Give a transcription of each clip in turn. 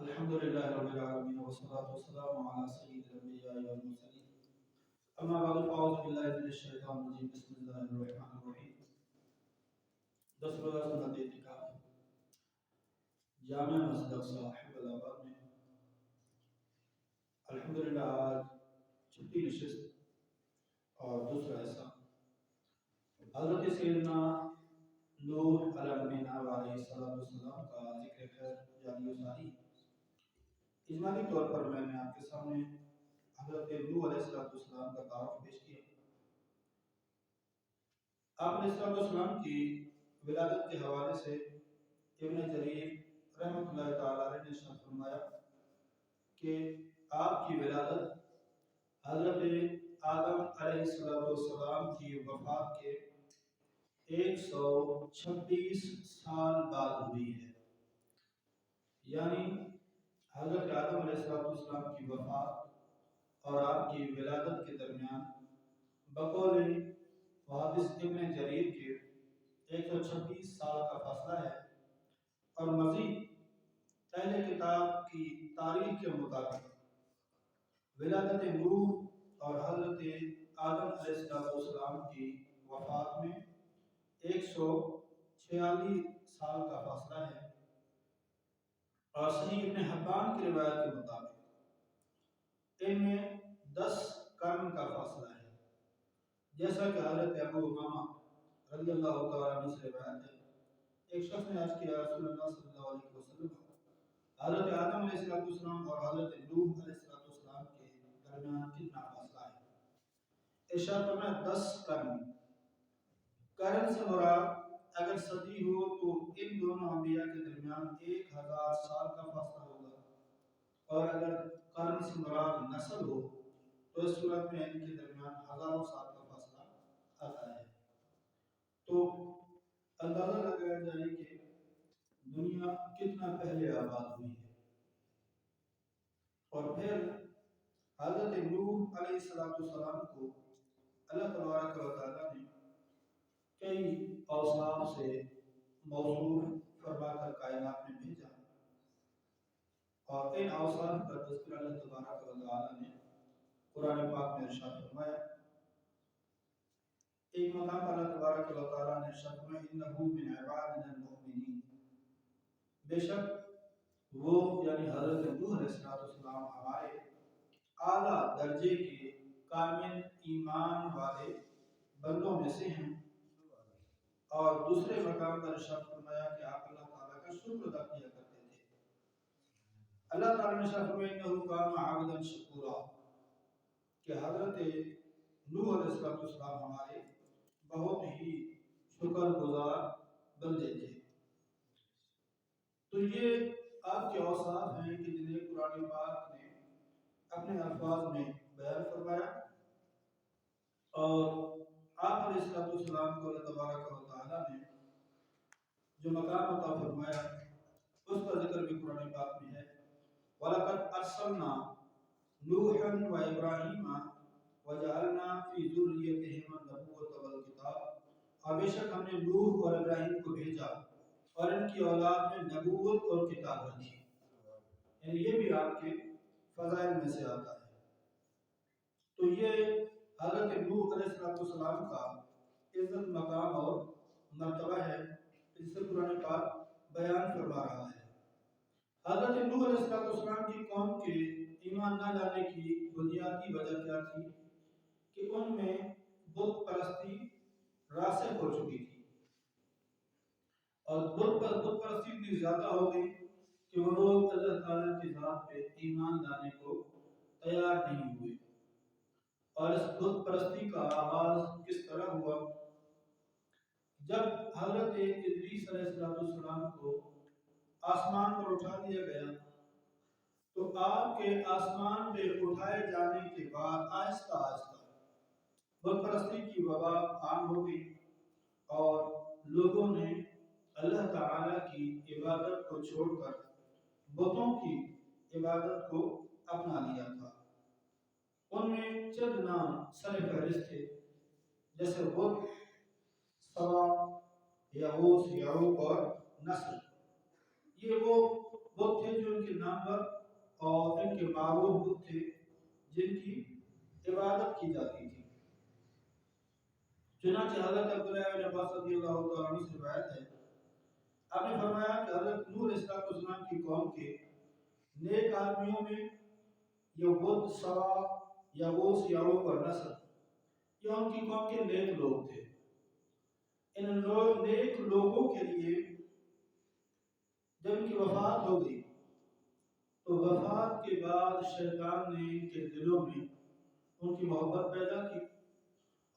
الحمد لله رب العالمين والصلاة والسلام على سيد الأنبياء والمرسلين أما بعد فأعوذ بالله من الشيطان الرجيم بسم الله الرحمن الرحيم 10 روزہ سنت اعتکاف جامع مسجد اقصی حفظ آباد میں الحمدللہ آج چھٹی نشست اور دوسرا حصہ حضرت سیدنا نوح علیہ السلام کا ذکر خیر جاری و ساری۔ اجمالی طور پر میں نے آپ کے سامنے حضرت نوح علیہ السلام کا تعارف پیش کیا۔ آپ علیہ السلام کی ولادت کے حوالے سے ابن جریر رحمۃ اللہ تعالی علیہ نے ارشاد فرمایا کہ آپ کی ولادت حضرت آدم علیہ السلام کی وفات کے 126 سال بعد ہوئی ہے، یعنی حضرت آدم علیہ السلام کی وفات اور آپ کی ولادت کے درمیان بقول محدث ابن جریر کے 126 سال کا فاصلہ ہے، اور مزید اہل کتاب کی تاریخ کے مطابق ولادت نوح اور حضرت آدم علیہ السلام کی وفات میں 146 سال کا فاصلہ ہے، اور صحیح ابن حبان کی روایت کے مطابق ان میں 10 قرن کا فاصلہ ہے، جیسا کہ حضرت ابو امامہ رضی اللہ تعالیٰ عنہ سے روایت ہے۔ ایک شخص نے عرض کیا رسول اللہ صلی اللہ علیہ وسلم، حضرت آدم علیہ السلام اور حضرت نوح علیہ السلام کے درمیان کتنا فاصلہ ہے؟ ارشاد فرمایا 10 قرن۔ قرن سے مراد اگر صدی ہو تو ان دونوں انبیاء کے درمیان 1000 سال کا فاصلہ ہوگا، اور اگر قرن سے مراد نسل ہو تو اس صورت میں ان کے درمیان ہزاروں سال کا فاصلہ آتا ہے۔ تو اندازہ لگایا جائے کہ دنیا کتنا پہلے آباد ہوئی ہے۔ اور پھر حضرت نوح علیہ السلام کو اللہ تبارک و تعالیٰ نے کئی اوصاف سے موصوف فرما کر کائنات میں بھیجا، اور ان اوصاف کا تذکرہ اللہ تبارک و تعالیٰ نے قرآن پاک میں ارشاد فرمایا۔ ایک مقام پر اللہ تبارک و تعالیٰ نے ارشاد فرمایا انہ من عبادنا المؤمنین، بے شک وہ یعنی حضرت نوح علیہ السلام ہمارے اعلیٰ درجے کے کامل ایمان والے بندوں میں سے ہیں۔ اور دوسرے مقام پر ارشاد فرمایا کہ آپ اللہ تعالیٰ کا شکر ادا کیا کرتے تھے۔ اللہ تعالیٰ نے ارشاد فرمایا انہ کان عبدا شکورا، کہ حضرت نوح علیہ السلام ہمارے بہت ہی شکر گزار بندے تھے۔ تو یہ آپ کے اوصاف ہیں کہ جنہیں قرآن پاک نے اپنے الفاظ میں بیان فرمایا، اور آپ علیہ السلام کو اللہ تبارک و تعالیٰ نے جو مقام عطا فرمایا اس کا ذکر بھی قرآن پاک میں ہے۔ وَلَقَدْ أَرْسَلْنَا نُوحًا وَإِبْرَاهِيمَ وَجَعَلْنَا فِي ذُرِّيَّتِهِمَا النُّبُوَّةَ وَالْكِتَابَ، اور بے شک ہم نے نوح اور ابراہیم کو بھیجا اور ان کی اولاد میں نبوت اور کتاب رکھی، یعنی یہ بھی آپ کے فضائل میں سے آتا ہے۔ تو یہ حضرت نوح علیہ السلام کا عزت مقام اور مرتبہ ہے جس سے قرآن پاک بیان فرما رہا ہے۔ حضرت نوح علیہ السلام کی قوم کے ایمان نہ لانے کی بنیادی وجہ کیا تھی کہ ان میں بت پرستی راسخ ہو چکی تھی، اور بت پرستی اتنی زیادہ ہو گئی کہ وہ لوگ اللہ تعالیٰ کی ذات پہ ایمان لانے کو تیار نہیں ہوئے۔ اور اس بت پرستی کا آغاز کس طرح ہوا؟ جب حضرت ادریس علیہ السلام کو آسمان پر اٹھا دیا گیا تو آپ کے آسمان پہ اٹھائے جانے کے بعد آہستہ آہستہ بت پرستی کی وبا عام ہو گئی، اور لوگوں نے اللہ تعالیٰ کی عبادت کو چھوڑ کر بتوں کی عبادت کو اپنا لیا تھا۔ ان میں چند نام سر فہرست تھے، جیسے بت، سوا، یغوث، یعوق اور نصر۔ یہ وہ بت تھے جو ان کے نام پر اور ان کے معروف بت تھے جن کی عبادت کی جاتی تھی۔ چنانچہ حضرت عبداللہ بن عباس رضی اللہ تعالیٰ عنہ سے روایت ہے، آپ نے فرمایا کہ حضرت نوح علیہ السلام کی قوم کے نیک آدمیوں میں یہ بدھ سوا یا غوث یا عوف اور نصر، یہ ان کی قوم کے نیک لوگ تھے۔ ان نیک لوگوں کے لیے جب ان کی وفات ہو گئی تو وفات کے بعد شیطان نے ان کے دلوں میں ان کی محبت پیدا کی،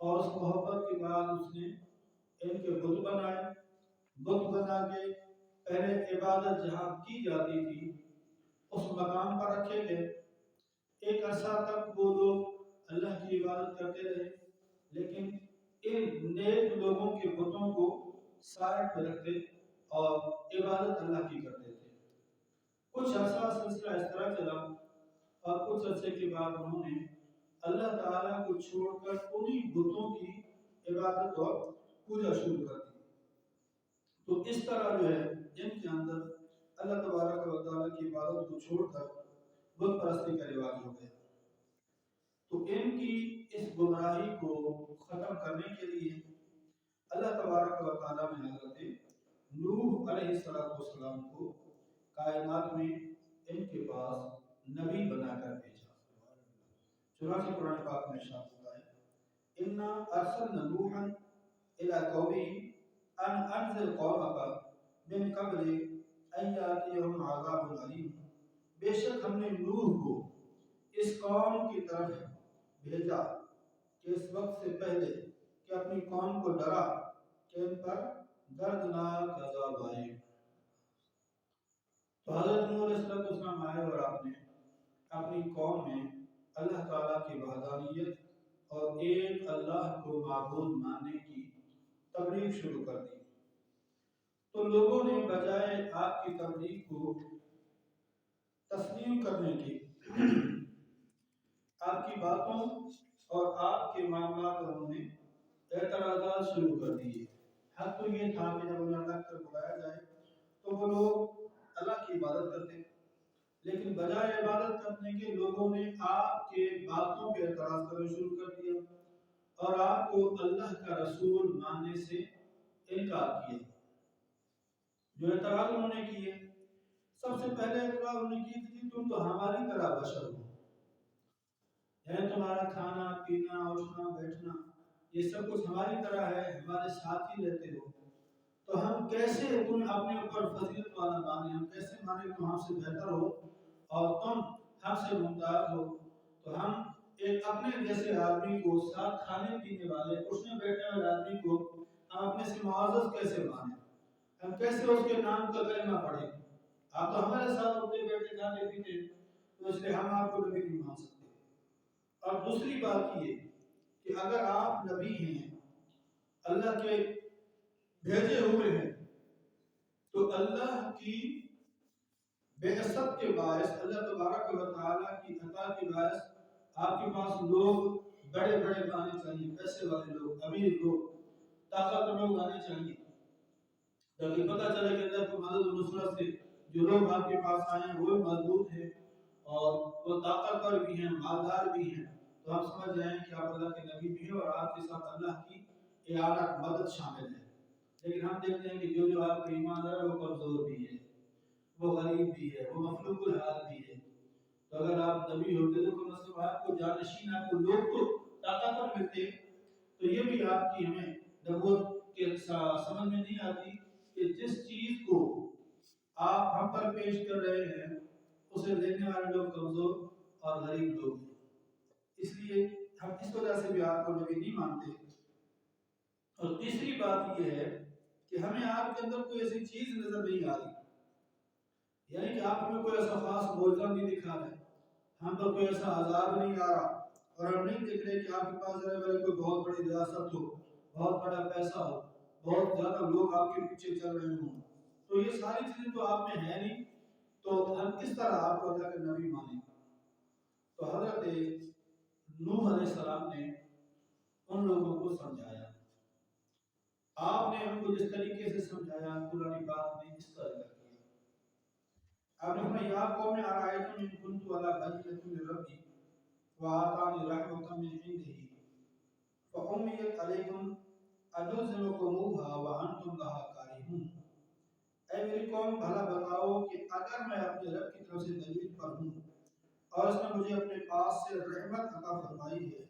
اور اس محبت کے بعد اس نے ان کے بت بنائے۔ بت بنا کے پہلے عبادت جہاں کی جاتی تھی اس مقام پر رکھے گئے۔ ایک عرصہ تک وہ لوگ اللہ کی عبادت کرتے رہے، لیکن ان نیک لوگوں کے بتوں کو سائڈ پہ رکھتے اور عبادت اللہ کی کرتے تھے۔ کچھ عرصہ سلسلہ اس طرح چلا، اور کچھ عرصے کے بعد انہوں نے اللہ تعالیٰ کو چھوڑ کر انہی بتوں کی عبادت اور پوجا شروع کر دی۔ تو اس طرح جو ہے ان کے اندر اللہ تبارک و تعالیٰ کی عبادت کو چھوڑ کر بت پرستی کا رواج ہو گیا۔ تو ان کی اس گمراہی کو ختم کرنے کے لیے اللہ تبارک و تعالیٰ نے حضرت نوح علیہ السلام کو کائنات میں ان کے پاس نبی بنا کر بھیجا۔ چنانچہ قرآن پاک میں ارشاد ہوتا ہے، انا ارسلنا نوحا الى قومه ان انذر قومك من قبل ان یاتیہم عذاب علیم۔ بے شک ہم نے نوح کو اس قوم کی طرف بھیجا کہ اس وقت سے پہلے کہ اپنی قوم کو ڈرا کہ ان پر دردناک عذاب آئے۔ تو حضرت نوح علیہ السلام آئے اور آپ نے اپنی قوم میں اللہ تعالیٰ کی وحدانیت اور ایک اللہ کو معبود ماننے کی تبلیغ شروع کر دی۔ تو لوگوں نے بجائے آپ کی تبلیغ کو تسلیم کرنے کی آپ کی باتوں اور آپ کے معاملات پر انہوں نے اعتراضات شروع کر دیے۔ حق تو یہ تھا کہ جب انہیں اللہ کر بلایا جائے تو وہ لوگ اللہ کی عبادت کرتے، لیکن بجائے عبادت کرنے کے لوگوں نے آپ کے باتوں پہ اعتراض کرنا شروع کر دیا اور آپ کو اللہ کا رسول ماننے سے انکار کیا۔ جو اعتراض انہوں نے کیے، سب سے پہلے اعتراض انہوں نے کی تھی، تم تو ہماری طرح بشر ہو، یعنی تمہارا کھانا پینا اٹھنا بیٹھنا یہ سب کچھ ہماری طرح ہے، ہمارے ساتھ ہی رہتے ہو، تو ہم کیسے تم اپنے اوپر فضیلت والا مانے، ہم کیسے مانے تم ہم سے بہتر ہو اور تم ہم سے ممتاز ہو؟ تو ہم ایک اپنے جیسے آدمی کو، ساتھ کھانے پینے والے اٹھنے بیٹھنے والے آدمی کو ہم اپنے سے معزز کیسے مانیں؟ ہم کیسے اس کے نام کا کلمہ پڑھیں؟ آپ تو ہمارے ساتھ اٹھتے بیٹھتے کھاتے پیتے، تو اس لیے ہم آپ کو نبی نہیں مان سکتے۔ اور دوسری بات یہ کہ اگر آپ نبی ہیں، اللہ کے بھیجے ہوئے ہیں، تو اللہ کی بعثت کے باعث، اللہ تبارک و تعالیٰ کی عطا کے باعث آپ کے پاس لوگ بڑے بڑے آنے چاہیے، پیسے والے لوگ، امیر لوگ، طاقتور لوگ آنے چاہیے، تاکہ پتہ چلے کہ اللہ کی مدد و نصرت سے جو لوگ آپ کے پاس آئے ہیں وہ مضبوط ہیں اور وہ طاقتور بھی ہیں، مالدار بھی ہیں، تو ہم سمجھ جائیں کہ آپ اللہ کے نبی بھی ہیں اور آپ کے ساتھ اللہ کی اعانت مدد شامل ہے۔ لیکن ہم دیکھتے ہیں کہ جو آپ کا ایمان ہے وہ کمزور بھی ہے، وہ غریب بھی ہے، وہ مخلوق الحال بھی ہے۔ تو اگر آپ نبی ہوتے تو کم از کم آپ کو جانشین، آپ کو لوگ تو طاقتور ملتے، تو یہ بھی آپ کی ہمیں نبوت کے سمجھ میں نہیں آتی کہ جس چیز کو آپ ہم پر پیش کر رہے ہیں اسے دینے والے لوگ کمزور اور غریب لوگ ہیں، اس لیے ہم اس وجہ سے بھی آپ کو نبی نہیں مانتے۔ اور تیسری بات یہ ہے کہ ہمیں آپ کے اندر کوئی ایسی چیز نظر نہیں آ رہی، یعنی کہ آپ ہمیں کوئی ایسا خاص معجزہ نہیں دکھا رہے، ہم پر کوئی ایسا عذاب نہیں آ رہا، اور ہم نہیں دیکھ رہے کہ آپ کے پاس رہنے والے کوئی بہت بڑی ریاست ہو، بہت بڑا پیسہ ہو، بہت زیادہ لوگ آپ کے پیچھے چل رہے ہوں، تو یہ ساری چیزیں تو آپ میں ہے نہیں، تو ہم کس طرح آپ کو اللہ کے نبی مانیں؟ تو حضرت نوح علیہ السلام نے ان لوگوں کو سمجھایا، آپ نے ان کو جس طریقے سے سمجھایا قرآن پاک نے اس طرح کیا۔ آپ نے فرمایا یا قوم ارائیتم ان کنت علی بینۃ من ربی وآتانی رحمۃ من عنده فعمیت علیکم اجزمکموها وانتم لها کارہون۔ اے میری قوم بھلا بتاؤ کہ اگر میں اپنے رب کی طرف سے دلیل پر ہوں اور اس نے مجھے اپنے پاس سے رحمت عطا فرمائی ہے،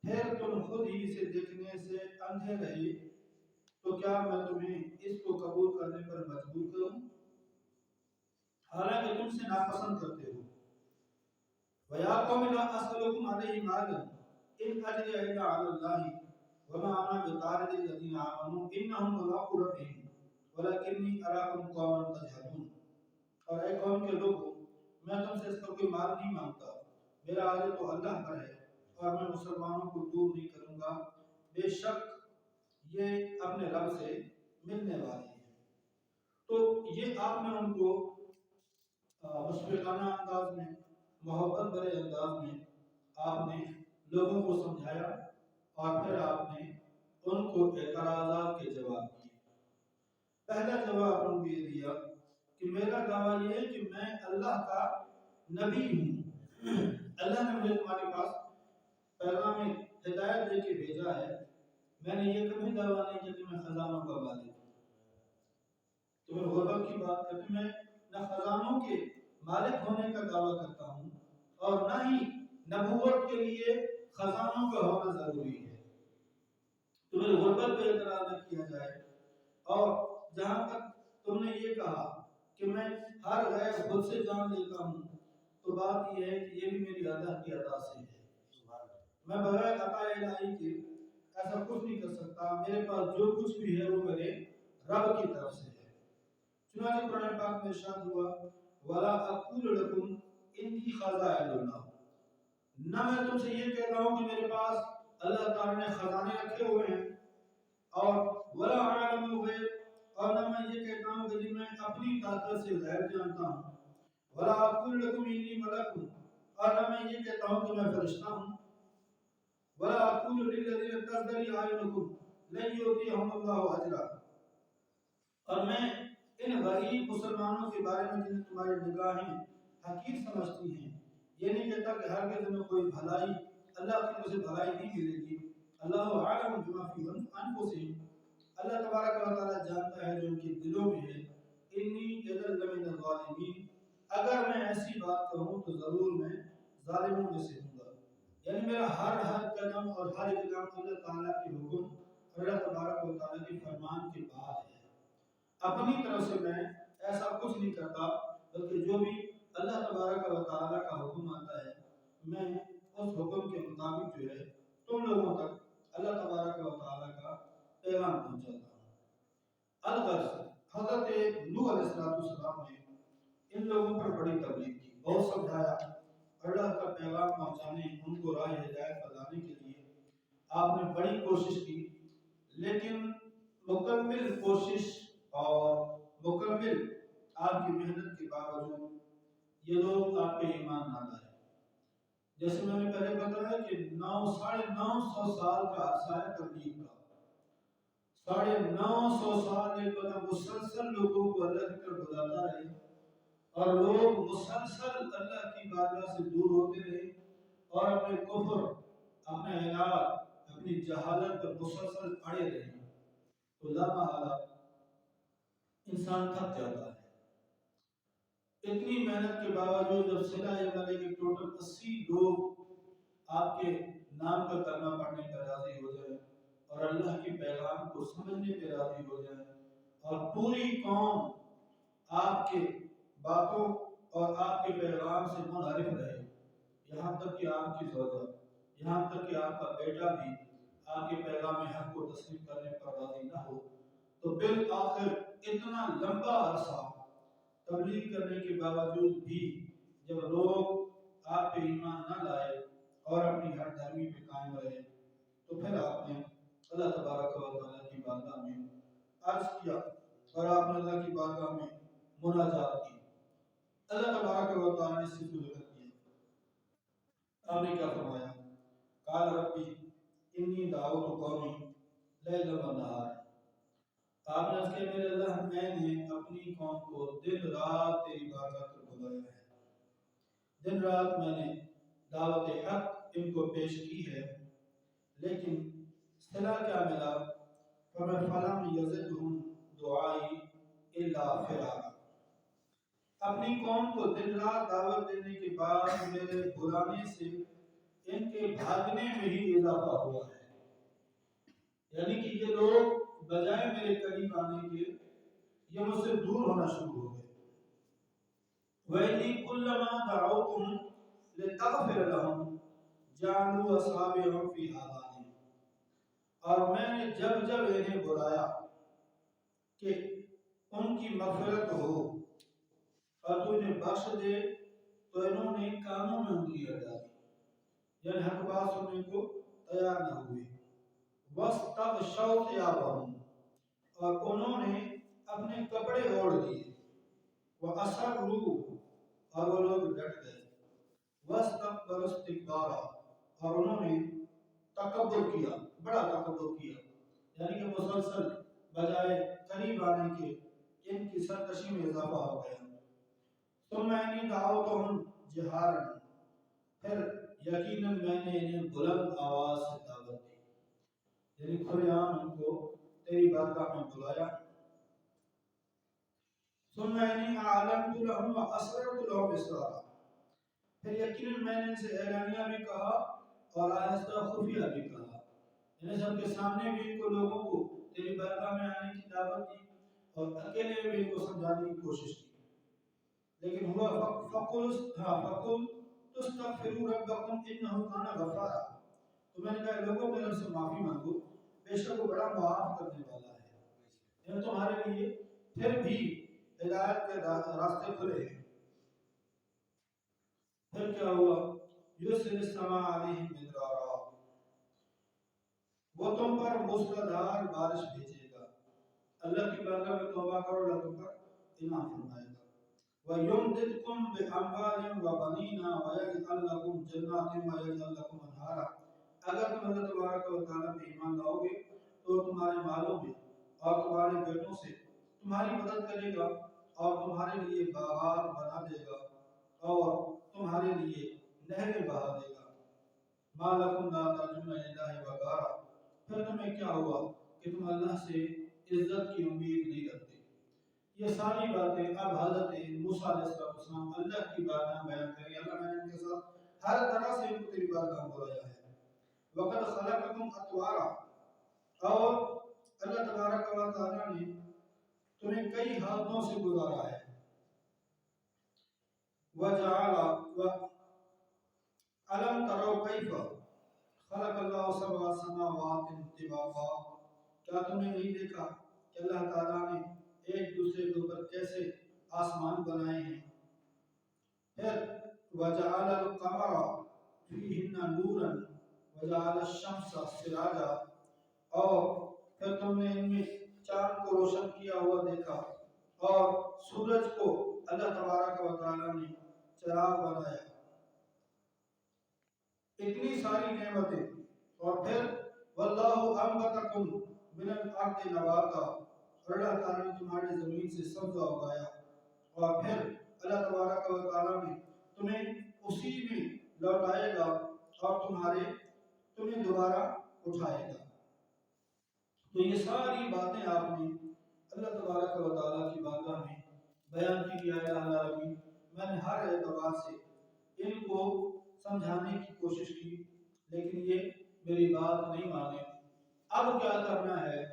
پھر تم خود ہی اسے دیکھنے سے اندھے رہے، تو کیا میں تمہیں اس کو قبول کرنے پر مجبور کروں حالانکہ تم سے ناپسند کرتے ہو؟ وَيَا قَوْمِ لَا أَسْأَلُكُمْ عَلَيْهِ مَالًا إِنْ أَجْرِيَ إِلَّا عَلَى اللَّهِ وَمَا أَنَا بِطَارِدِ الَّذِينَ آمَنُوا إِنَّهُمْ مُلَاقُو رَبِّهِمْ وَلَكِنِّي أَرَاكُمْ قَوْمًا تَجْهَلُونَ۔ اور اے قوم کے لوگوں، میں تم سے اس کا کوئی مال نہیں مانگتا، میرا اجر تو اللہ پر ہے اور میں مسلمانوں کو دور نہیں کروں گا، بے شک یہ اپنے رب سے ملنے والے ہیں۔ تو یہ آپ نے ان کو مشفقانہ انداز میں، محبت بھرے انداز میں آپ نے لوگوں کو سمجھایا اور پھر آپ نے ان کو اعتراضات کے جواب دیے۔ پہلا جواب ان کو یہ دیا کہ میرا دعویٰ یہ ہے کہ میں اللہ کا نبی ہوں، اللہ نے مجھے تمہارے پاس پیغام ہدایت دے کے بھیجا ہے، میں نے یہ کبھی دعویٰ نہیں کیا کہ میں خزانوں کا مالک ہوں۔ تو میں غربت کی بات کرتی، میں نہ خزانوں کے مالک ہونے کا دعویٰ کرتا ہوں اور نہ ہی نبوت کے لیے خزانوں کا ہونا ضروری ہے۔ تو میری غربت پہ اعتراض نہ کیا جائے۔ اور جہاں تک تم نے یہ کہا کہ میں ہر غیب خود سے جان لیتا ہوں، تو بات یہ ہے کہ یہ بھی میری اللہ کی عطا سے ہے۔ میں بغیر عطا الہی کے ایسا کچھ نہیں کر سکتا، میرے پاس جو کچھ بھی ہے وہ میرے رب کی طرف سے ہے۔ چنانچہ قرآن پاک میں ارشاد ہوا وَلَا أَقُولُ لَكُمْ إِنِّي خَزَائِنُ اللَّهِ، نہ میں تم سے یہ کہتا ہوں کہ میرے پاس اللہ تعالیٰ نے خزانے رکھے ہوئے ہیں، اور وَلَا أَعْلَمُ الْغَيْبَ، اور نہ میں یہ کہتا ہوں کہ میں اپنی طاقت سے غیب جانتا ہوں، وَلَا أَقُولُ لَكُمْ إِنِّي مَلَكٌ، اور نہ میں یہ کہتا ہوں کہ میں فرشتہ ہوں، وَلَا أَقُولُ لِلَّذِينَ تَزْدَرِي أَعْيُنُكُمْ لَن يُؤْتِيَهُمُ اللَّهُ أَجْرًا، اور میں ان غریب مسلمانوں کے بارے میں جنہیں تمہاری نگاہیں حقیر سمجھتی ہیں یہ نہیں کہتا کہ ہرگز میں کوئی بھلائی اللہ کی طرف سے بھلائی نہیں ملے گی۔ اللہ عالم بما فی انفسہم، اللہ تبارک و تعالی جانتا ہے جو ان کے دلوں میں ہے۔ انی اذا لمن الظالمین، اگر میں ایسی بات کہوں تو ضرور میں ظالموں میں سے ہوں گا۔ یعنی میرا ہر قدم اور ہر اقدام اللہ تعالیٰ کے حکم اور اللہ تبارک و تعالیٰ کے فرمان کے بعد ہے۔ اپنی طرف سے میں ایسا کچھ نہیں کرتا، بلکہ جو بھی اللہ تبارک و تعالیٰ کا حکم آتا ہے میں اس حکم کے مطابق جو ہے تم لوگوں تک اللہ تبارک و تعالیٰ کا پیغام پہنچاتا ہوں۔ الغرض، حضرت نوح علیہ السلام نے ان لوگوں پر بڑی تبلیغ کی، بہت سمجھایا، اللہ کا پیغام پہنچانے، ان کو راہ ہدایت پر لانے کے لیے آپ نے بڑی کوشش کی، لیکن مکمل کوشش اور مکمل آپ کی محنت کے باوجود یہ لوگ آپ پہ ایمان نہ لائے۔ جیسے میں نے پہلے بتایا کہ 950 سال کا عرصہ ہے تبلیغ کا، 950 سال ایک بندہ مسلسل لوگوں کو اللہ کی طرف بلاتا رہے اور لوگ مسلسل اللہ کی بارگاہ سے دور ہوتے رہے اور اپنے کفر، اپنے عناد، اپنی جہالت پر مسلسل اڑے رہے، تو لا محالہ انسان تھک جاتا ہے۔ اتنی محنت کے باوجود جب صلہ والے کے ٹوٹل 80 لوگ آپ کے نام کا کلمہ پڑھنے پر راضی ہو جائیں اور اللہ کے پیغام کو سمجھنے پہ راضی ہو جائیں اور پوری قوم آپ کے باتوں اور آپ کے پیغام سے منحرف رہے، یہاں تک کہ آپ کی زوجہ، یہاں تک کہ آپ کا بیٹا بھی آپ کے پیغام حق کو تسلیم کرنے پر راضی نہ ہو، تو بالآخر اتنا لمبا عرصہ تبلیغ کرنے کے باوجود بھی جب لوگ آپ پہ ایمان نہ لائے اور اپنی ہر دھرمی پہ قائم رہے، تو پھر آپ نے اللہ تبارک و تعالیٰ کی بارگاہ میں عرض کیا اور آپ نے اللہ کی بارگاہ میں مناجات کی۔ اللہ تبارک و تعالیٰ نے صرف ذکر کیا۔ آپ نے کیا فرمایا؟ قال ربی انی دعوت قومی لیلا و نہارا، آپ نے عرض کیا میرے اللہ میں نے اپنی قوم کو دن رات تیری بارگاہ پر بلایا ہے، دن رات میں نے دعوت حق ان کو پیش کی ہے، لیکن صلہ کیا ملا؟ فَلَمْ يَزِدْهُمْ دُعَائِي إِلَّا فِرَارًا۔ اپنی قوم کو دن رات دعوت دینے کے بعد میرے بلانے سے ان کے بھاگنے میں ہی اضافہ ہوا ہے، یعنی کہ یہ لوگ بجائے میرے قریب آنے کے یہ مجھ سے دور ہونا شروع ہو گئے۔ وَإِنِّي كُلَّمَا دَعَوْتُهُمْ لِتَغْفِرَ لَهُمْ جَعَلُوا أَصَابِعَهُمْ فِي آذَانِهِمْ، اور میں نے جب جب انہیں بلایا کہ ان کی مغفرت ہو اور تو انہیں بخش دے تو انہوں نے کانوں میں انگلیاں ڈالی، یعنی حق بات سننے کو تیار نہ ہوئے۔ وَاسْتَغْشَوْا ثِيَابَهُمْ، اور انہوں نے اپنے کپڑے اوڑھ لیے۔ وَأَصَرُّوا، اور وہ لوگ ڈٹ گئے۔ وَاسْتَكْبَرُوا اسْتِكْبَارًا، اور انہوں نے تکبر کیا، بڑا تکبر کیا، یعنی کہ مسلسل بجائے قریب آنے کے ان کی سرکشی میں اضافہ ہو گیا۔ ثُمَّ إِنِّي دَعَوْتُهُمْ جِهَارًا، پھر یقیناً میں نے انہیں بلند آواز سے دعوت دی، یعنی کھلے عام ان کو تیری بارگاہ میں بلایا۔ ثُمَّ إِنِّي أَعْلَنْتُ لَهُمْ وَأَسْرَرْتُ لَهُمْ إِسْرَارًا، پھر یقیناً میں نے ان سے اعلانیہ بھی کہا اور آہستہ خفیہ بھی کہا، یعنی سب کے سامنے بھی ان کو لوگوں کو تیری بارگاہ میں آنے کی دعوت دی اور اکیلے بھی ان کو سمجھانے کی کوشش کی۔ لیکن ہوا فَقُلْ تُسْتَغْفِرُوا رَبَّكُمْ إِنَّهُ كَانَ غَفَّارًا، تو میں نے کہا لوگوں کے رب سے معافی مانگو، بے شک وہ بڑا معاف کرنے والا ہے، یعنی تمہارے لیے پھر بھی ہدایت کے راستے کھلے ہیں۔ پھر کیا ہوا؟ يُرْسِلِ السَّمَاءَ عَلَيْهِمْ مِدْرَارًا، وہ تم پر موسلادھار بارش بھیجے گا۔ اللہ کی بارگاہ میں توبہ کرو، اللہ تم پر انعام فرمائے گا۔ وَيُمْدِدْكُمْ بِأَمْوَالٍ وَبَنِينَ وَيَجْعَلْ لَكُمْ جَنَّاتٍ وَيَجْعَلْ لَكُمْ أَنْهَارًا، اگر تم اللہ تبارک و تعالیٰ پہ ایمان لاؤ گے تو تمہارے مالوں میں اور تمہارے بیٹوں سے تمہاری مدد کرے گا اور تمہارے لیے باغات بنا دے گا اور تمہارے لیے نہریں بہا دے گا۔ مَا لَكُمْ لَا تَرْجُونَ لِلَّهِ وَقَارًا، پھر تمہیں کیا ہوا کہ تم اللہ سے عزت کی امید نہیں رکھتے۔ یہ ساری باتیں اب حضرت موسیٰ علیہ السلام اللہ کی بارگاہ بیان کریں، اللہ میں نے ان کے ساتھ ہر طرح سے ان کو تیری بارگاہ بلایا ہے۔ وَقَدْ خَلَقَكُمْ أَطْوَارًا، اور اللہ تبارک و تعالیٰ نے تمہیں کئی حالتوں سے گزارا ہے۔ وَجَعَلَ أَلَمْ تَرَوْا كَيْفَ خَلَقَ اللَّهُ سَبْعَ سَمَاوَاتٍ طِبَاقًا، کیا تم نے نہیں دیکھا کہ اللہ تعالیٰ نے ایک دوسرے کے اوپر کیسے آسمان بنائے ہیں؟ پھر وَجَعَلَ الْقَمَرَ فِيهِنَّ نُورًا وَجَعَلَ الشَّمْسَ سِرَاجًا، اور پھر تم نے ان میں چاند کو روشن کیا ہوا دیکھا اور سورج کو اللہ تبارک و تعالیٰ نے چراغ بنایا۔ اتنی ساری نعمتیں، اور پھر وَاللَّهُ أَنبَتَكُم مِّنَ الْأَرْضِ نَبَاتًا، اور اللہ تعالیٰ نے تمہاری زمین سے سبزہ اگایا، اور پھر اللہ تبارک و تعالیٰ نے تمہیں اسی میں لوٹائے گا اور تمہیں دوبارہ اٹھائے گا۔ تو یہ ساری باتیں آپ نے اللہ تبارک و تعالیٰ کی بارگاہ میں بیان کی کہ اے اللہ العالمین، میں نے ہر اعتبار سے ان کو سمجھانے کی کوشش کی، لیکن یہ میری بات نہیں مانے۔ اب کیا کرنا ہے؟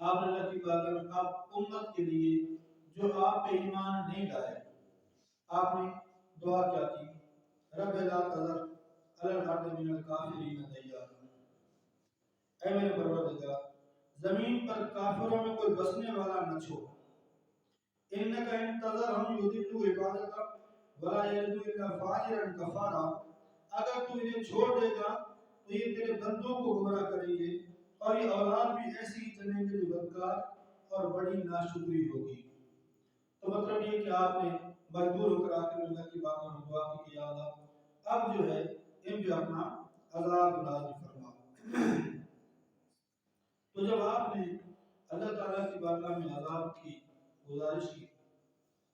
آپ نے اللہ کی بارگاہ میں اب امت کے لیے جو آپ پہ ایمان نہیں لائے، آپ نے دعا کیا کی؟ رب لا تذر علی الارض من الکافرین دیارا، اے میرے پروردگار زمین پر کافروں میں کوئی بسنے والا نہ چھوڑ۔ انک ان تذرہم یضلوا عبادک ولا یلدوا الا فاجرا کفارا، اگر تو انہیں چھوڑ دے گا تو یہ تیرے بندوں کو گمراہ کریں گے اور یہ اولاد بھی ایسی ہی جنیں گے جو بدکار اور بڑی ناشکری ہوگی۔ تو مطلب یہ کہ آپ نے مجبور ہو کر آخر اللہ کی بات میں دعا کی کہ یا اللہ اب جو ہے ان پہ اپنا عذاب نازل فرما۔ تو جب آپ نے اللہ تعالیٰ کی بارگاہ میں عذاب کی گزارش کی،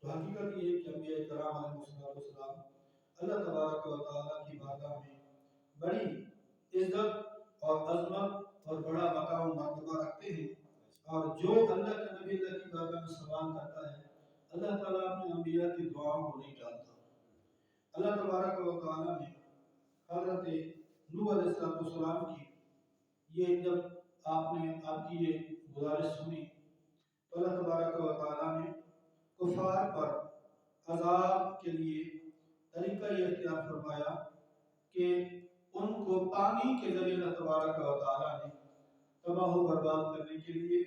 تو حقیقت یہ ہے کہ انبیاء کرام علیہ السلام اللہ تبارک و تعالیٰ کی بارگاہ میں بڑی عزت اور عظمت اور بڑا مقام و مرتبہ رکھتے ہیں، اور جو اللہ کے نبی اللہ کی بارگاہ میں سوال کرتا ہے اللہ تعالیٰ اپنے انبیاء کی دعاؤں کو نہیں ٹالتا۔ اللہ تبارک و تعالیٰ نے حضرت نوح علیہ السلام کی یہ جب آپ کی یہ گزارش سنی تو اللہ تبارک و تعالیٰ نے کفار پر عذاب کے لیے طریقہ یہ اختیار فرمایا کہ ان کو پانی کے ذریعے اللہ تبارک و تعالیٰ نے تباہ و برباد کرنے کے لیے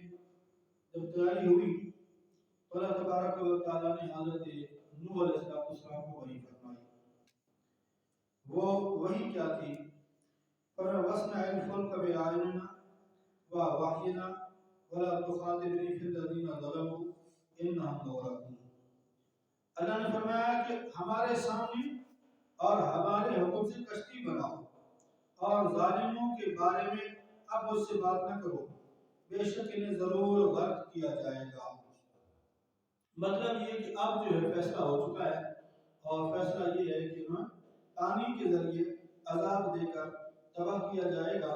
جب تیاری ہوئی تو اللہ تبارک و تعالیٰ نے حضرت نوح علیہ السلام کو وحی فرمائی۔ وہ وحی کیا تھی؟ فَوَسْنَعِ الْفُلْكَ بِأَعْيُنِنَا وَوَحْيِنَا وَلَا تُخَاطِبْنِي فِي الَّذِينَ ظَلَمُوا إِنَّهُمْ مُغْرَقُونَ۔ اللہ نے فرمایا کہ ہمارے سامنے اور ہمارے حکم سے کشتی بناؤ، اور ظالموں کے بارے میں اب مجھ سے بات نہ کرو، بے شک انہیں ضرور غرق کیا جائے گا۔ مطلب یہ کہ اب جو ہے فیصلہ ہو چکا ہے، اور فیصلہ یہ ہے کہ پانی کے ذریعے عذاب دے کر تباہ کیا جائے گا،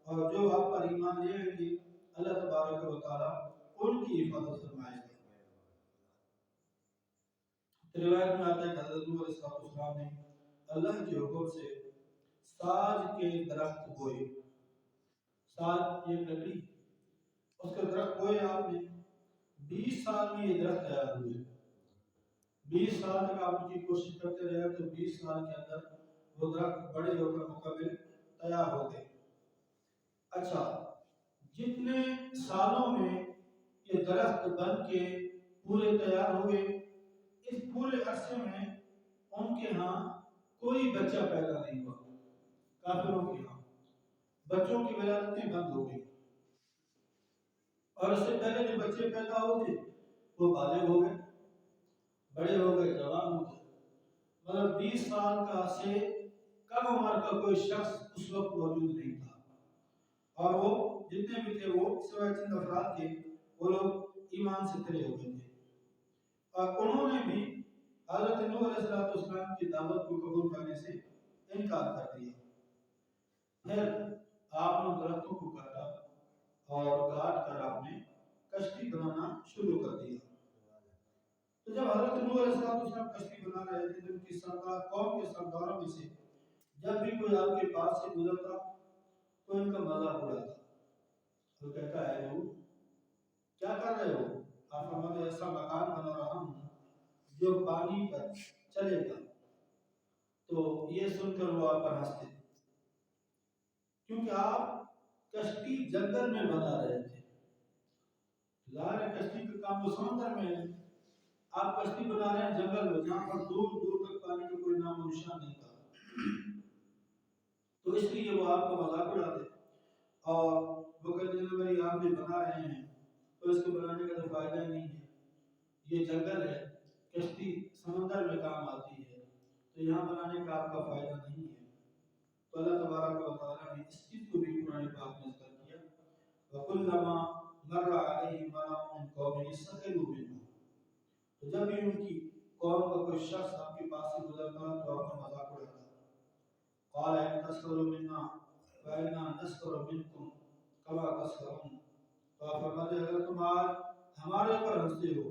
اور جو آپ پر ایمان لے آئیں گے اللہ تبارک و تعالیٰ ان کی حفاظت فرمائے گا۔ روایت میں آتا ہے کہ حضرت نوح علیہ السلام نے اللہ کے حکم سے ساج کے درخت بوئے۔ ساج یہ لکڑی، اس کے درخت بوئے آپ نے، 20 سال میں یہ درخت تیار ہوئے۔ 20 سال تک آپ ان کی کوشش کرتے رہے تو 20 سال کے اندر وہ درخت بڑے ہو کر مکمل تیار ہو گئے۔ اچھا، جتنے سالوں میں یہ درخت بن کے پورے تیار ہوئے، اس پورے عرصے میں ان کے ہاں کوئی بچہ پیدا نہیں ہوا۔ کافروں کے ہاں بچوں کی ولادتیں بند ہو گئی، اور اس سے پہلے جو بچے پیدا ہوتے وہ بالغ ہو گئے، بڑے ہو گئے، جوان ہو گئے۔ مطلب 20 سال کا سے کم عمر کا کوئی شخص اس وقت موجود نہیں تھا، اور وہ جتنے بھی تھے وہ سوائے چند افراد کے وہ لوگ ایمان سے کھڑے ہو گئے تھے، اور انہوں نے بھی حضرت نوح علیہ السلام کی دعوت کو قبول کرنے سے انکار کر دیا۔ پھر آپ نے درختوں کو کاٹا اور کاٹ کر آپ نے کشتی بنانا شروع کر دیا۔ تو جب حضرت نوح علیہ السلام کشتی بنا رہے تھے تو ان کی سردار قوم کے سرداروں میں سے جب بھی کوئی آپ کے پاس سے گزرتا تو ان کا مذاق اڑاتا، تو کہتا ہے نوح کیا کر رہے ہو؟ آپ فرماتے ہیں ایسا مکان بنا رہا ہوں جو پانی پر چلے گا۔ تو یہ سن کر وہ آپ پر ہنستے، کیونکہ آپ کشتی جنگل میں بنا رہے تھے۔ ظاہر کشتی کا کام تو سمندر میں ہے، آپ کشتی بنا رہے ہیں جنگل میں جہاں پر دور دور تک پانی کا کوئی نام و نشان نہیں تھا۔ تو اس لیے وہ آپ کا مذاق اڑاتے، اور وہ کہتے ہیں بھائی آپ جو بنا رہے ہیں تو اس کو بنانے کا تو فائدہ ہی نہیں ہے، یہ جنگل ہے، کشتی سمندر میں کام آتی ہے، تو یہاں بنانے کا آپ کا فائدہ نہیں ہے۔ تو اللہ تبارک و تعالیٰ نے اس چیز کو بھی قرآن پاک میں ذکر کیا، وَكُلَّمَا مَرَّ عَلَيْهِ مَلَأٌ مِّن قَوْمِهِ سَخِرُوا مِنْهُ۔ تو جب بھی ان کی قوم کا کوئی شخص آپ کے پاس سے گزرتا تو آپ کا مذاق اڑاتا، قَالَ إِن تَسْخِرُوا مِنَّا فَإِنَّا نَسْخِرُ مِنكُمْ كَمَا تَسْخِرُونَ۔ تو آپ فرماتے ہیں اگر تم آج ہمارے پر ہنستے ہو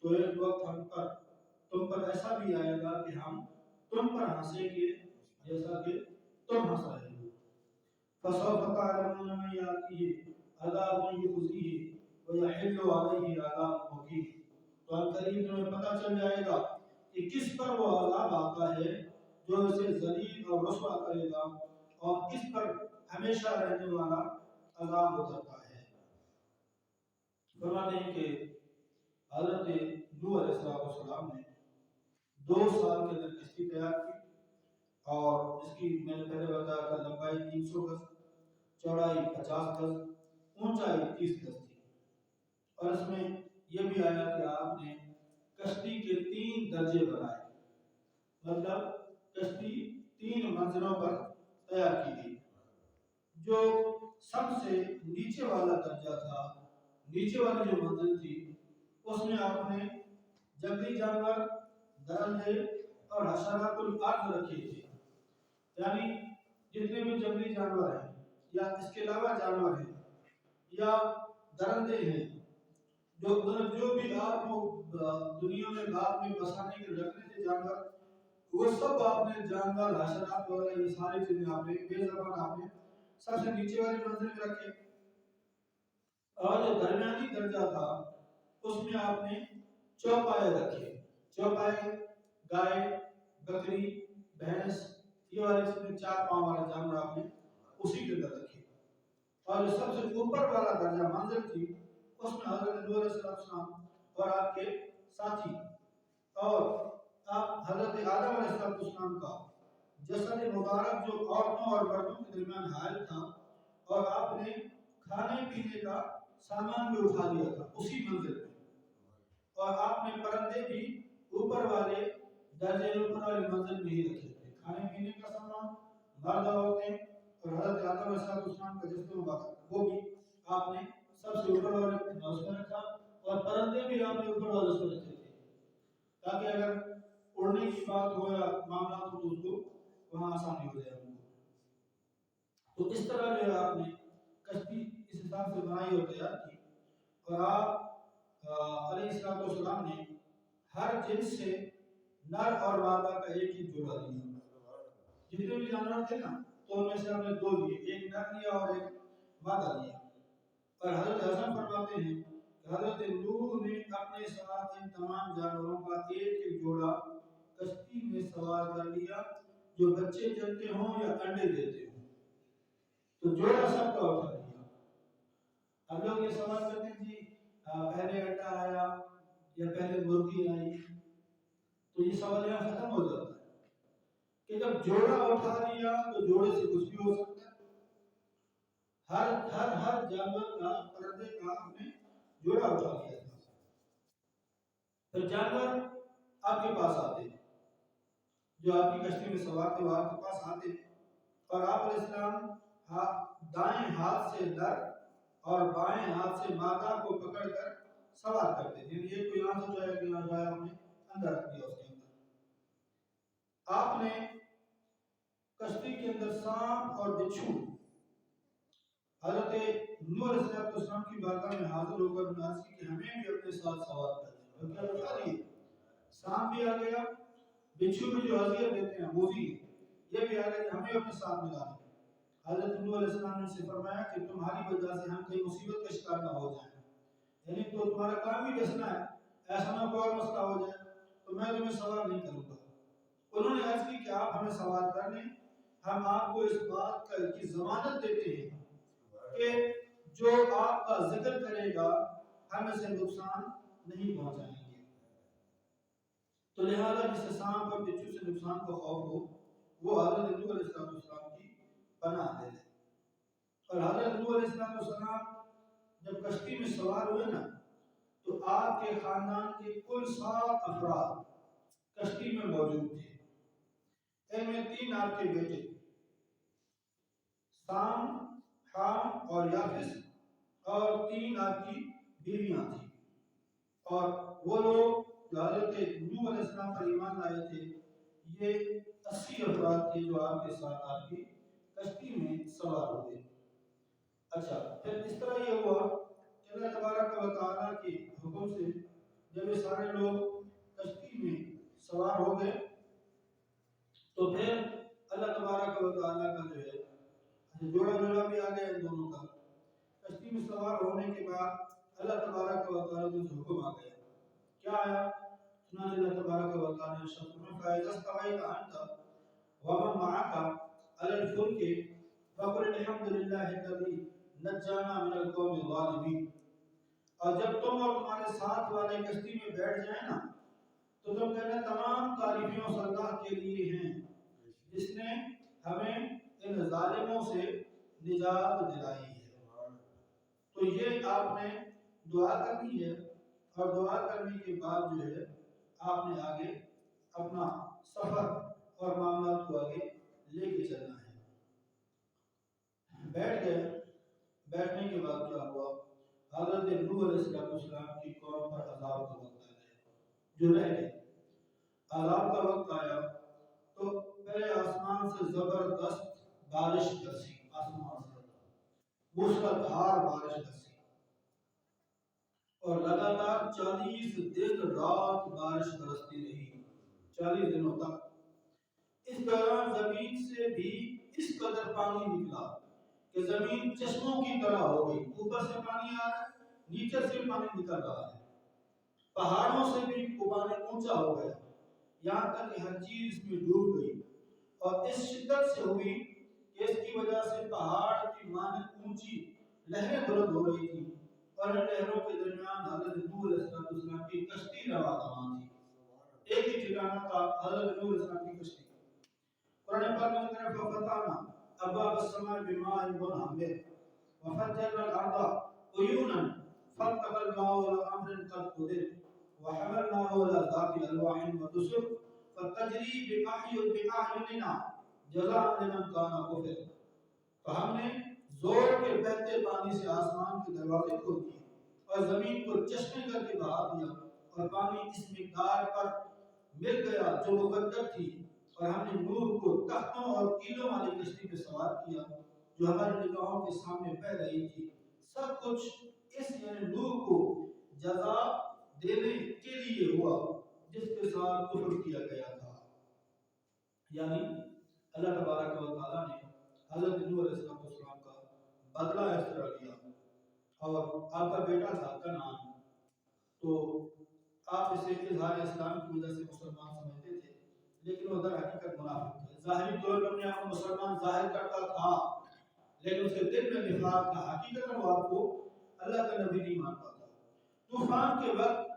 تو ایک وقت تم پر ایسا بھی آئے گا کہ ہم تم پر ہنسیں گے جیسا کہ تم ہنس رہے ہو۔ فَسَوْفَ تَعْلَمُونَ مَن يَأْتِيهِ عَذَابٌ يُخْزِيهِ وَيَحِلُّ عَلَيْهِ عَذَابٌ مُقِيمٌ۔ تو قریب تمہیں پتہ چل جائے گا کہ کس پر وہ عذاب آتا ہے جو اسے ذلیل اور رسوا کرے گا، اور کس پر ہمیشہ رہنے والا عذاب اترتا ہے۔ فرماتے ہیں کہ حضرت نوح علیہ السلام نے 2 سال کے اندر کشتی تیار کی، اور اس کی میں نے پہلے بتایا تھا لمبائی 300 گز، چوڑائی 50 گز، اونچائی 30 گز تھی، اور اس میں یہ بھی آیا کہ آپ نے کشتی کے 3 درجے بنائے، مطلب کشتی 3 منزلوں پر تیار کی گئی۔ جو سب سے نیچے والا درجہ تھا نیچے والی جو منزل تھی اس میں آپ نے جنگلی جانور، درندے اور حشرات الارض رکھے تھے، یعنی جتنے بھی جنگلی جانور ہیں یا اس کے علاوہ جانور ہیں یا درندے ہیں، جو بھی آپ کو دنیا میں باغ میں بسانے کے رکھنے تھے جانور، وہ سب آپ نے جانور حشرات وغیرہ یہ ساری چیزیں آپ نے بے زبان آپ نے سب سے نیچے والی منزل میں رکھے، اور جو درمیانی درجہ تھا اس میں آپ نے چوپائے رکھے، چوپائے گائے، بکری، بھینس، یہ والے چیزیں 4 پاؤں والے جانور آپ نے اسی کے اندر رکھے، اور جو سب سے اوپر والا درجہ منزل تھی اس میں حضرت نوح علیہ السلام اور آپ کے ساتھی اور آپ حضرت آدم علیہ السلام کا جسد مبارک جو عورتوں اور مردوں کے درمیان حائل تھا، اور آپ نے کھانے پینے کا سامان بھی اٹھا لیا تھا اسی منزل میں، اور آپ نے پرندے بھی اوپر والے درجے اوپر والی منزل میں ہی رکھے تھے، کھانے پینے کا سامان، مرد عورتیں اور حضرت آدم علیہ السلام کا جسد مبارک وہ بھی آپ نے سب سے اوپر والے اس میں رکھا، اور پرندے بھی آپ نے اوپر والے اس میں رکھے تھے تاکہ اگر اڑنے کی بات ہو یا معاملات ہو تو اس کو وہاں آسانی ہو جائے ان کو۔ تو اس طرح جو ہے آپ نے کشتی اس حساب سے بنائی اور تیار کی، اور آپ علیہ السلام نے ہر جنس سے نر اور مادہ کا ایک ہی جوڑا لیا، جتنے بھی جانور تھے نا تو ان میں سے ہم نے 2 لیے، ایک نر لیا اور ایک مادہ لیا، اور حضرت حسن فرماتے ہیں کہ حضرت نوح نے اپنے ساتھ ان تمام جانوروں کا ایک ایک جوڑا کشتی میں سوار کر لیا جو بچے جنتے ہوں یا انڈے دیتے ہوں، تو جوڑا سب کا اٹھا لیا۔ اب لوگ یہ سوال کرتے ہیں جی پہلے انڈا آیا یا پہلے مرغی آئی، تو یہ سوال یہاں ختم ہو جاتا ہے کہ جب جوڑا اٹھا لیا تو جوڑے سے کچھ بھی ہو سکتا ہے، ہر جانور کا پرندے کا ہم نے جوڑا اٹھا لیا تھا، تو جانور آپ کے پاس آتے جو آپ کی کشتی میں سوار تھے وہ آپ کے پاس آتے، اور آپ علیہ السلام دائیں ہاتھ سے نر اور بائیں ہاتھ سے مادہ کو پکڑ کر سوار کرتے تھے، یہ کوئی یہاں سے جائے کہ یہاں جائے آپ نے اندر رکھ دیا اس کے اندر۔ آپ نے کشتی کے اندر سانپ اور بچھو حضرت نوح علیہ السلام کی بارگاہ میں حاضر ہو کر عرض کی کہ ہمیں بھی اپنے ساتھ سوار کر دیں، اور کیا بتا رہی ہے، سانپ بھی آ گیا، بچھو بھی جو اذیت دیتے ہیں موذی یہ بھی آ گیا کہ ہمیں اپنے ساتھ ملا لیں۔ حضرت نوح علیہ السلام نے سے فرمایا کہ تمہاری وجہ سے ہم کہیں مصیبت کا شکار نہ ہو جائیں، یعنی تو تمہارا کام ہی ڈسنا ہے، ایسا نہ کوئی اور مسئلہ ہو جائے تو میں تمہیں سوار نہیں کروں گا۔ انہوں نے عرض کی کہ آپ ہمیں سوار کر لیں، ہم آپ کو اس بات کی ضمانت دیتے ہیں کہ جو آپ کا ذکر کرے گا ہم اسے نقصان نہیں پہنچائیں گے۔ تو لہذا جس سانپ اور بچھو سے نقصان کا خوف ہو وہ حضرت نوح علیہ السلام کی پناہ لے لے، اور حضرت نوح علیہ السلام جب کشتی میں سوار ہوئے نا تو آپ کے خاندان کے کل 7 افراد کشتی میں موجود تھے، ان میں 3 آپ کے بیٹے سام، حام اور یافس، اور 3 آپ کی بیویاں تھیں، اور وہ لوگ جو حضرت نوح علیہ السلام پر ایمان لائے تھے یہ 80 افراد تھے جو آپ کے ساتھ آپ کی کشتی میں سوار ہوئے۔ اچھا پھر اس طرح یہ ہوا کہ اللہ تبارک و تعالیٰ کے حکم سے جب یہ سارے لوگ کشتی میں سوار ہو گئے تو پھر اللہ تبارک و تعالیٰ کا جو ہے جوڑا جوڑا بھی آ گیا ان دونوں کا، کشتی میں سوار ہونے کے بعد اللہ تبارک و تعالیٰ کا حکم آ گیا، کیا آیا؟ سنان اللہ تبارک و تعالیٰ نے شخص میں فائدہ استوائے کا انتا ومن معاکا علی الفلک فقل الحمدللہ الذی نجانا من القوم الظالمین، اور جب تم اور تمہارے ساتھ والے کشتی میں بیٹھ جائیں نا تو تم کہنا تمام تعریفیں اس اللہ کے لیے ہیں جس نے ہمیں ان ظالموں سے نجات دلائی ہے۔ تو یہ آپ نے دعا کرنی ہے، اور دعا کرنے کے بعد جو ہے آپ نے آگے اپنا سفر اور معاملات کو آگے لے کے چلنا ہے۔ بیٹھ گئے، بیٹھنے کے بعد کیا ہوا، حضرت نوح جو رہ گئے۔ عذاب کا وقت آیا تو پہلے آسمان سے زبردست بارش برسی، آسمان سے موسلادھار بارش برسی، اور لگاتار 40 دن رات بارش برستی رہی، 40 دنوں تک۔ اس دوران زمین سے بھی اس قدر پانی نکلا کہ زمین چشموں کی طرح ہو گئی، اوپر سے پانی آ رہا ہے، نیچے سے پانی نکل رہا ہے، پہاڑوں سے بھی پانی اونچا ہو گیا، یہاں تک کہ ہر چیز اس میں ڈوب گئی، اور اس شدت سے ہوئی کہ اس کی وجہ سے پہاڑ کی مانند اونچی لہریں بلند ہو رہی تھی، اور ان لہروں کے درمیان حضرت نوح علیہ السلام کی کشتی رواں دواں تھی، ایک ہی ٹھکانہ تھا حضرت نوح علیہ السلام کی کشتی۔ قرآن پاک میں ذکر ہے فَفَتَحْنَا أَبْوَابَ السَّمَاءِ بِمَاءٍ مُنْهَمِرٍ وَفَجَّرْنَا الْأَرْضَ عُيُونًا فَالْتَقَى الْمَاءُ عَلَىٰ أَمْرٍ قَدْ قُدِرَ وَحَمَلْنَاهُ عَلَىٰ ذَاتِ أَلْوَاحٍ وَدُسُرٍ فَتَجْرِي بِأَعْيُنِنَا جَزَاءً لِمَنْ كَانَ كُفِرَ۔ تو ہم نے زور کے بہتے پانی سے آسمان کے دروازے کھول دیے اور زمین کو چشمے کر کے بہا دیا، اور پانی اس مقدار پر مل گیا جو مقدر تھی، اور ہم نے نوح کو تختوں اور کیلوں والی کشتی پہ سوار کیا جو ہماری نگاہوں کے سامنے بہ رہی تھی۔ سب کچھ اس یعنی نوح کو جزا دینے کے لیے ہوا جس کے ساتھ کفر کیا گیا تھا۔ یعنی اللہ تبارک و تعالیٰ نے حضرت نوح علیہ السلام کا بدلہ اس طرح لیا، اور آپ کا بیٹا تھا کنعان، تو آپ اسے اظہار اسلام کی وجہ سے مسلمان سمجھتے تھے، لیکن وہ در حقیقت منافق تھا۔ ظاہری طور پر اپنے آپ کو مسلمان ظاہر کرتا تھا، لیکن اس کے دل میں نفاق تھا، حقیقت وہ آپ کو اللہ کا نبی نہیں مانتا تھا۔ طوفان کے وقت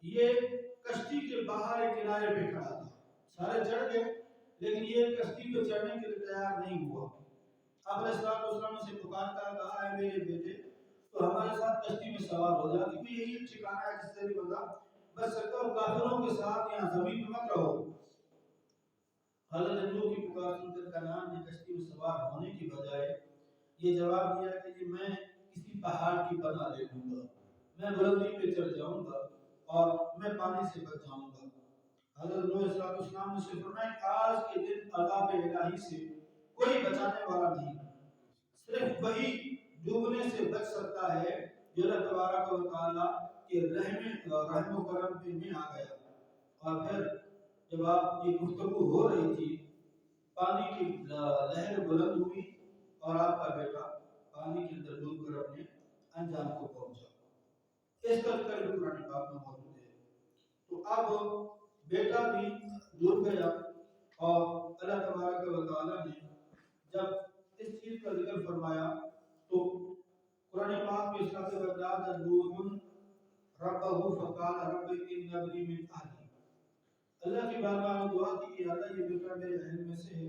یہ کشتی کے باہر ایک کنارے پہ کھڑا تھا، سارے چڑھ گئے لیکن یہ کشتی پہ چڑھنے کے لیے تیار نہیں ہوا۔ آپ علیہ السلام نے اسے پکار کر کہا ہے میرے بیٹے تو ہمارے ساتھ کشتی میں سوار ہو جا، کیونکہ یہی ایک ٹھکانہ ہے جس سے بھی بندہ بچ سکتا ہے، اور کافروں کے ساتھ یہاں زمین پہ مت رہو۔ حضرت نوح کی پکار سن کر کنعان نے کشتی میں سوار ہونے کی بجائے یہ جواب دیا کہ میں کسی پہاڑ کی پناہ لے لوں گا، میں بلندی پہ چڑھ جاؤں گا اور میں پانی سے بچ جاؤں گا۔ حضرت نوح علیہ السلام نے سے فرمایا کہ آج کے دن عذاب الہی سے کوئی بچانے والا نہیں، صرف وہی ڈوبنے سے بچ سکتا ہے جو اللہ تبارک و تعالیٰ کے رحم و کرم پہ میں آ گیا۔ اور پھر جب آپ یہ گفتگو ہو رہی تھی، پانی کی لہر بلند ہوئی اور آپ کا بیٹا پانی کے اندر ڈوب کر اپنے انجام کو پہنچا۔ اس کا ذکر بھی قرآن پاک میں موجود ہے۔ تو اب بیٹا بھی ڈوب گیا، اور اللہ تبارک و تعالیٰ نے جب اس چیز کا ذکر فرمایا تو قرآن پاک میں اس کا ذکر نوح ربہ فقال رب ان ابنی من اہلی، اللہ کی بارگاہ میں دعا کی کہ اللہ یہ بیٹا میرے اہل میں سے ہے،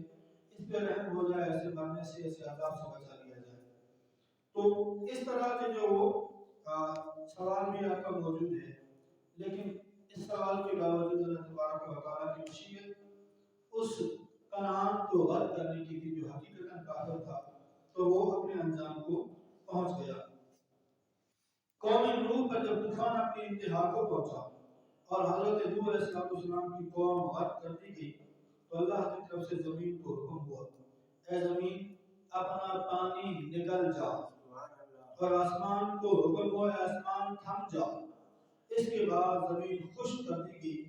اس پہ رحم ہو جائے، ایسے مرنے سے ایسے عذاب سے بچا لیا جائے۔ تو اس طرح کے جو سوال بھی آپ کا موجود ہے، لیکن اس سوال کے باوجود اللہ تبارک و تعالیٰ کی مشیت اس کنعان کو غرق کرنے کی تھی جو حقیقتاً کافر تھا، تو وہ اپنے انجام کو پہنچ گیا۔ قوم نوح پر جب طوفان اپنی انتہا کو پہنچا اور حضرت نوح علیہ السلام کی قوم غرق کر دی گئی، تو اللہ کی طرف سے زمین کو حکم ہوا اے زمین اپنا پانی نکل جا، اور آسمان کو حکم ہوا اے آسمان تھم جا۔ اس کے بعد زمین خشک کر دی گئی۔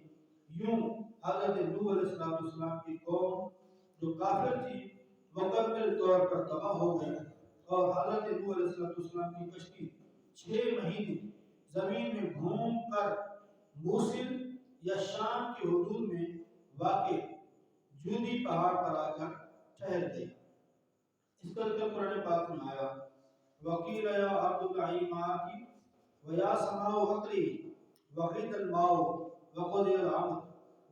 یوں حضرت نوح علیہ السلام کی قوم جو کافر تھی مکمل طور پر تباہ ہو گئی، اور حضرت نوح علیہ السلام کی کشتی 6 مہینے زمین میں گھوم کر موصل یا شام کے حدود میں واقع جودی پہاڑ پر آ کر ٹھہر گئی۔ اس کا ذکر قرآن پاک میں آیا وَقِيلَ يَا أَرْضُ ابْلَعِي مَاءَكِ وَيَا سَمَاءُ أَقْلِعِي وَغِيضَ الْمَاءُ وَقُضِيَ الْأَمْرُ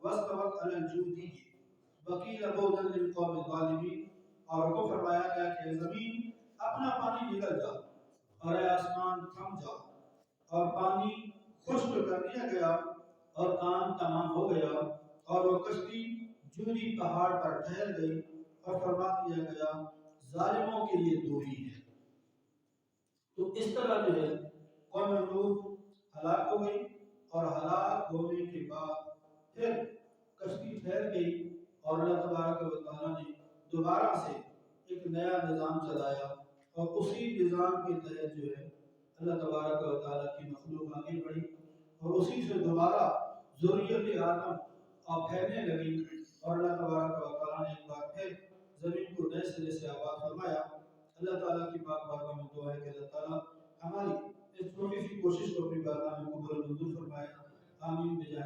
وَاسْتَوَتْ عَلَى الْجُودِيِّ وَقِيلَ بُعْدًا لِلْقَوْمِ الظَّالِمِينَ، اور حکم فرمایا گیا کہ زمین اپنا پانی نکل جا، اور اے آسمان تھم جا، اور پانی خشک کر دیا گیا اور کام تمام ہو گیا، اور وہ کشتی جودی پہاڑ پر ٹھہر گئی، اور فرما دیا گیا ظالموں کے لیے دوری ہے۔ تو اس طرح جو ہے قوم نوح ہلاک ہو گئی، اور ہلاک ہونے کے بعد پھر کشتی ٹھہر گئی اور اللہ تبارک و تعالیٰ نے دوبارہ سے ایک نیا نظام چلایا اور اسی نظام کے تحت جو ہے اللہ تبارک و تعالیٰ کی مخلوق آگے بڑھی اور اسی سے دوبارہ ذریت آدم پھیلنے لگی اور اللہ تبارک و تعالیٰ نے ایک بار پھر زمین کو نئے سرے سے آباد فرمایا۔ اللہ تعالیٰ کی پاک بارگاہ میں دعا ہے کہ اللہ تعالیٰ ہماری اس چھوٹی سی کوشش کو اپنی بارگاہ میں قبول و منظور فرمائے۔ آمین بجاہ